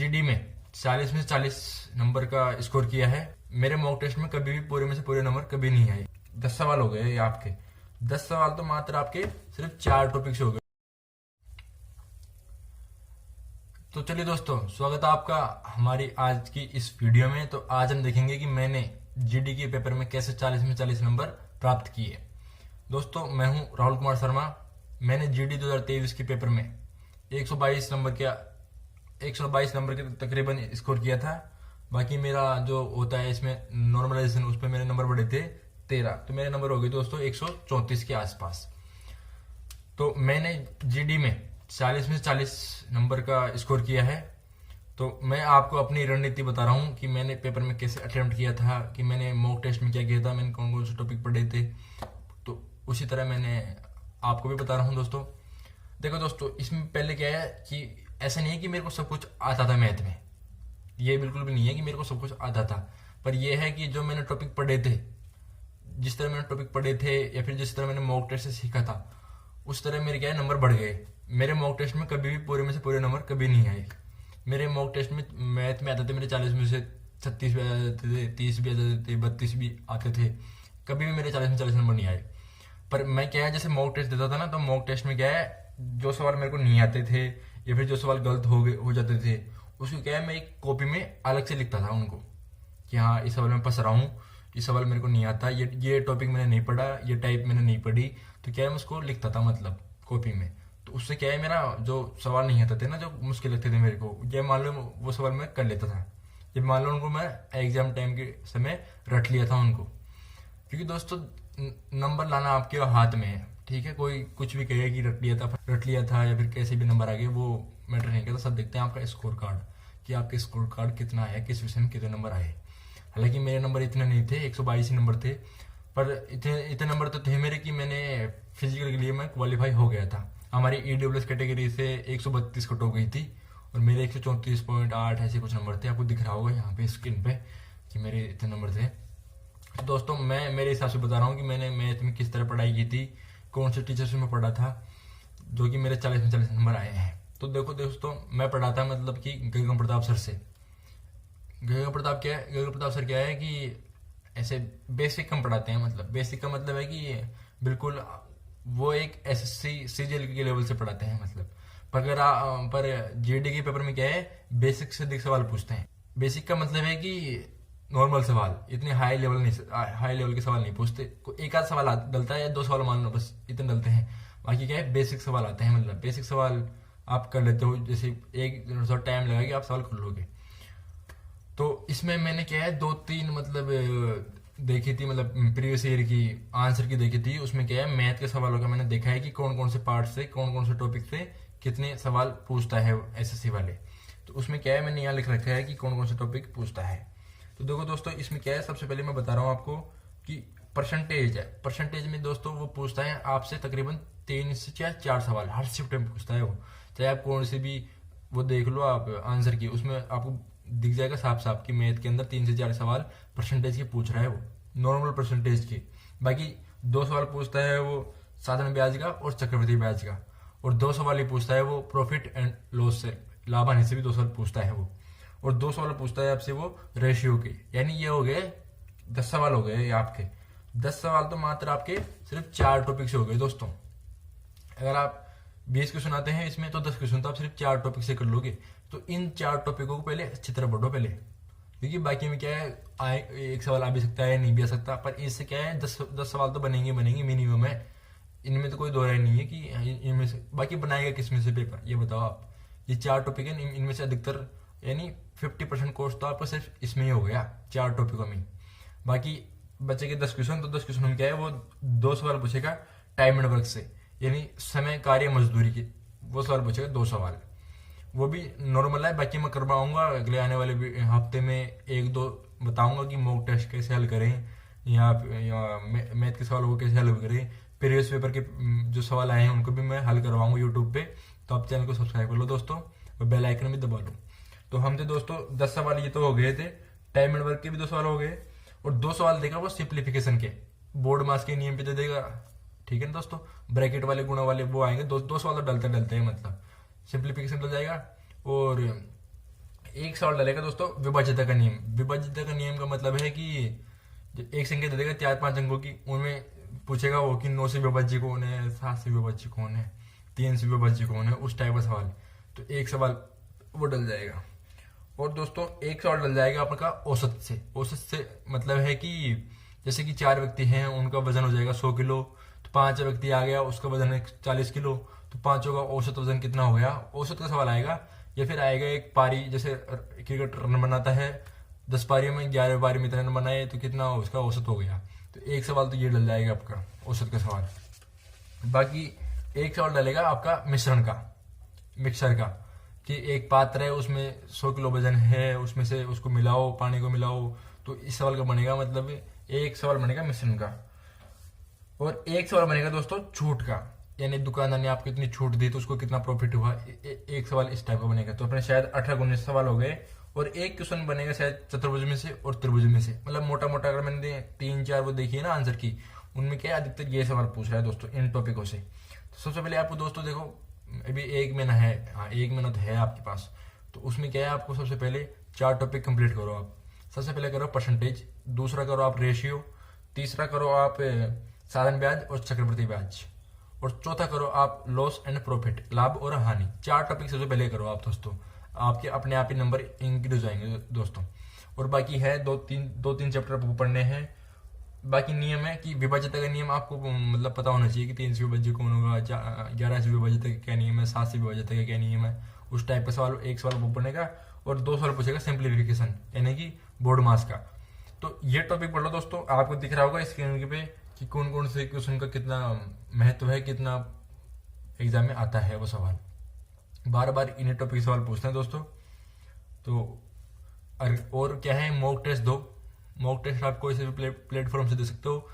GD में 40 में से 40 नंबर का स्कोर किया है। मेरे मॉक टेस्ट में कभी भी पूरे में से पूरे नंबर कभी नहीं आए। 10 सवाल हो गए ये आपके। 10 सवाल तो मात्र आपके सिर्फ 4 टॉपिक से हो गए। तो चलिए दोस्तों, स्वागत है आपका हमारी आज की इस वीडियो में। तो आज हम देखेंगे कि मैंने जीडी के पेपर में कैसे 40 में 40 नंबर प्राप्त किए। दोस्तों, मैं हूं राहुल कुमार शर्मा। मैंने जीडी 2023 के पेपर में 122 नंबर के तकरीबन स्कोर किया था। बाकी मेरा जो होता है इसमें नॉर्मलाइजेशन, उस पर मेरे नंबर बढ़े थे 13, तो मेरे नंबर हो गए दोस्तों 134 के आसपास। तो मैंने जीडी में 40 में से 40 नंबर का स्कोर किया है। तो मैं आपको अपनी रणनीति बता रहा हूँ कि मैंने पेपर में कैसे अटेम्प्ट किया था, कि मैंने मॉक टेस्ट में क्या किया था, मैंने कौन कौन से टॉपिक पढ़े थे। तो उसी तरह मैंने आपको भी बता रहा हूँ दोस्तों। देखो दोस्तों, इसमें पहले क्या है कि ऐसा नहीं है कि मेरे को सब कुछ आता था मैथ में, ये बिल्कुल भी नहीं है कि मेरे को सब कुछ आता था। पर यह है कि जो मैंने टॉपिक पढ़े थे, जिस तरह मैंने टॉपिक पढ़े थे या फिर जिस तरह मैंने मॉक टेस्ट से सीखा था, उस तरह मेरे क्या है नंबर बढ़ गए। मेरे मॉक टेस्ट में कभी भी पूरे में से पूरे नंबर कभी नहीं आए। मेरे मॉक टेस्ट में मैथ में आते थे मेरे 40 में से 36 भी आ जाते थे, 30 भी आ जाते थे, 32 भी आते थे। कभी भी मेरे 40 में 40 नंबर नहीं आए। पर मैं क्या है, जैसे मॉक टेस्ट देता था ना, तो मॉक टेस्ट में क्या है, जो सवाल मेरे को नहीं आते थे या फिर जो सवाल गलत हो जाते थे, उसको क्या है मैं एक कॉपी में अलग से लिखता था उनको कि हाँ, इस सवाल में फंस रहा हूँ, इस सवाल मेरे को नहीं आता, ये टॉपिक मैंने नहीं पढ़ा, ये टाइप मैंने नहीं पढ़ी। तो क्या है मैं उसको लिखता था मतलब कॉपी में। तो उससे क्या है मेरा जो सवाल नहीं आते थे ना, जो मुश्किल लगते थे मेरे को, ये मान लो वो सवाल मैं कर लेता था। जब मान लो उनको मैं एग्जाम टाइम के समय रट लिया था उनको। क्योंकि दोस्तों, नंबर लाना आपके हाथ में है, ठीक है। कोई कुछ भी कहे कि रट लिया था या फिर कैसे भी नंबर आ गए, वो मैटर नहीं करता। सब देखते हैं आपका स्कोर कार्ड, कि आपके स्कोर कार्ड कितना आया, किस विषय में कितने नंबर आए। हालांकि मेरे नंबर इतने नहीं थे, 122 ही नंबर थे। पर इतने नंबर तो थे मेरे कि मैंने फिजिकल के लिए मैं क्वालिफाई हो गया था। हमारी ईडब्ल्यूएस कैटेगरी से 132 कट हो गई थी और मेरे 134.8 ऐसे कुछ नंबर थे। आपको दिख रहा होगा यहाँ पे स्क्रीन पे कि मेरे इतने नंबर थे। तो दोस्तों, मैं मेरे हिसाब से बता रहा हूँ कि मैंने मैथ में किस तरह पढ़ाई की थी, कौन से टीचर से मैं पढ़ा था, जो कि मेरे 40 में 40 नंबर आए हैं। तो देखो दोस्तों, मैं पढ़ा था मतलब कि गगन प्रताप सर से। गगन प्रताप सर क्या है कि ऐसे बेसिक कम पढ़ाते हैं। मतलब बेसिक का मतलब है कि बिल्कुल वो एक एसएससी सीजीएल के लेवल से पढ़ाते हैं मतलब। पर जीडी के पेपर में क्या है, बेसिक से अधिक सवाल पूछते हैं। बेसिक का मतलब है कि नॉर्मल सवाल, इतने हाई लेवल के सवाल नहीं पूछते। एक आध सवाल डलता है या 2 सवाल मान लो, बस इतने डलते हैं। बाकी क्या है, बेसिक सवाल आते हैं। मतलब बेसिक सवाल आप कर लेते हो, जैसे एक थोड़ा टाइम लगेगा आप सवाल कर लोगे। तो इसमें मैंने क्या है 2-3 मतलब देखी थी, मतलब प्रीवियस ईयर की आंसर की देखी थी। उसमें क्या है, मैथ के सवालों का मैंने देखा है कि कौन कौन से पार्ट से, कौन कौन से टॉपिक से कितने सवाल पूछता है एसएससी वाले। तो उसमें क्या है, मैंने यहाँ लिख रखा है कि कौन कौन से टॉपिक पूछता है। तो देखो दोस्तों, इसमें क्या है, सबसे पहले मैं बता रहा हूँ आपको कि परसेंटेज है। परसेंटेज में दोस्तों वो पूछता है आपसे तकरीबन 3 से 4 सवाल हर शिफ्ट में पूछता है वो। चाहे आप कौन से भी वो देख लो आप आंसर की, उसमें आपको दिख जाएगा साफ साफ कि मैथ के अंदर 3 से 4 सवाल परसेंटेज के पूछ रहा है वो, नॉर्मल परसेंटेज के। बाकी 2 सवाल पूछता है वो साधारण ब्याज का और चक्रवृद्धि ब्याज का, और 2 सवाल ही पूछता है वो प्रॉफिट एंड लॉस से, लाभ हानि से भी 2 सवाल पूछता है वो, और 2 सवाल पूछता है आपसे वो रेशियो के। यानी ये हो गए 10 सवाल हो गए आपके। 10 सवाल तो मात्र आपके सिर्फ 4 टॉपिक से हो गए दोस्तों। अगर आप 20 क्वेश्चन आते हैं इसमें, तो 10 क्वेश्चन तो आप सिर्फ 4 टॉपिक से कर लोगे। तो इन 4 टॉपिकों को पहले अच्छी तरह पढ़ो पहले, क्योंकि बाकी में क्या है, एक सवाल आ भी सकता है, नहीं भी आ सकता। पर इससे क्या है, 10 सवाल तो बनेंगे मिनिमम है। इनमें तो कोई दो राय नहीं है कि इनमें से बाकी बनाएगा किसमें से पेपर, ये बताओ आप। ये 4 टॉपिक है, इनमें से अधिकतर यानी 50% कोर्स तो आपका सिर्फ इसमें ही हो गया, 4 टॉपिकों में। बाकी बचे के 10 क्वेश्चन, तो 10 क्वेश्चन में क्या है, वो 2 सवाल पूछेगा टाइम एंड वर्क से, यानी समय, कार्य, मजदूरी के, वो सवाल पूछेगा 2 सवाल। वो भी नॉर्मल है। बाकी मैं करवाऊंगा अगले आने वाले हफ्ते में 1-2 बताऊंगा कि मॉक टेस्ट कैसे हल करें, या मैथ के सवालों को कैसे हल करें। प्रीवियस पेपर के जो सवाल आए हैं उनको भी मैं हल करवाऊंगा यूट्यूब पे। तो आप चैनल को सब्सक्राइब कर लो दोस्तों, और बेल आइकन भी दबा लो। तो हम थे दोस्तों 10 सवाल ये तो हो गए थे, टाइम एंड वर्क के भी 2 सवाल हो गए, और 2 सवाल देगा वो सिंप्लीफिकेशन के, बोर्ड मास के नियम पे दे देगा, ठीक है ना दोस्तों। ब्रैकेट वाले, गुणा वाले वो आएंगे, 2 सवाल तो डलते हैं मतलब। सिंप्लीफिकेशन डल जाएगा, और एक सवाल डालेगा दोस्तों विभाज्यता का नियम। विभाज्यता का नियम का मतलब है कि जो एक संख्या दे देगा 4-5 अंकों की, उनमें पूछेगा वो कि 9 से विभाज्य कौन है, 7 से विभाज्य कौन है, 3 से विभाज्य कौन है, उस टाइप का सवाल। तो एक सवाल वो डल जाएगा। और दोस्तों एक सवाल डल जाएगा आपका औसत से। औसत से मतलब है कि जैसे कि 4 व्यक्ति हैं, उनका वजन हो जाएगा 100 किलो, तो 5 व्यक्ति आ गया, उसका वजन है 40 किलो, तो पांचों का औसत वजन कितना हो गया, औसत का सवाल आएगा। या फिर आएगा एक पारी, जैसे क्रिकेट रन बनाता है 10 पारियों में, 11 पारी में इतने रन बनाए तो कितना उसका औसत हो गया। तो एक सवाल तो ये डल जाएगा आपका औसत का सवाल। बाकी एक सवाल डलेगा आपका मिश्रण का, मिक्सर का, कि एक पात्र है उसमें 100 किलो वजन है, उसमें से उसको मिलाओ, पानी को मिलाओ। तो इस सवाल का बनेगा, मतलब एक सवाल बनेगा मिश्रण का। और एक सवाल बनेगा दोस्तों छूट का, यानी दुकानदार ने आपको इतनी छूट दी तो उसको कितना प्रॉफिट हुआ। एक सवाल इस टाइप का बनेगा। तो अपने शायद 18-19 सवाल हो गए। और एक क्वेश्चन बनेगा शायद चतुर्भुज में से और त्रिभुज में से, मतलब मोटा मोटा अगर मैंने 3-4 वो देखी है ना आंसर की, उनमें क्या है, अधिकतर ये सवाल पूछ रहा है दोस्तों इन टॉपिकों से। तो सबसे पहले आपको दोस्तों देखो, अभी 1 महीना है, हाँ 1 महीना तो है आपके पास। तो उसमें क्या है, आपको सबसे पहले 4 टॉपिक कंप्लीट करो आप। सबसे पहले करो परसेंटेज, दूसरा करो आप रेशियो, तीसरा करो आप साधारण ब्याज और चक्रवृद्धि ब्याज, और चौथा करो आप लॉस एंड प्रॉफिट, लाभ और हानि। 4 टॉपिक सबसे पहले करो आप दोस्तों, आपके अपने आप ही नंबर इंक्रीज हो जाएंगे दोस्तों। और बाकी है 2-3 चैप्टर आपको पढ़ने हैं। बाकी नियम है कि विभाज्यता का नियम आपको मतलब पता होना चाहिए कि 3 से विभाज्य कौन होगा, 11 से विभाज्यता का क्या नियम है, 7 से विभाज्यता का क्या नियम है, उस टाइप का सवाल। एक सवाल वो पढ़ने का, और 2 सवाल पूछेगा सिंप्लीफिकेशन, यानी कि बोर्ड मास का। तो ये टॉपिक पढ़ लो दोस्तों, आपको दिख रहा होगा स्क्रीन पे कि कौन कौन से क्वेश्चन का कितना महत्व है, कितना एग्जाम में आता है वो सवाल। बार बार इन्हीं टॉपिक सवाल पूछते हैं दोस्तों। तो और क्या है, मॉक टेस्ट दो। मॉक टेस्ट आप कोई से भी प्लेटफॉर्म से दे सकते हो।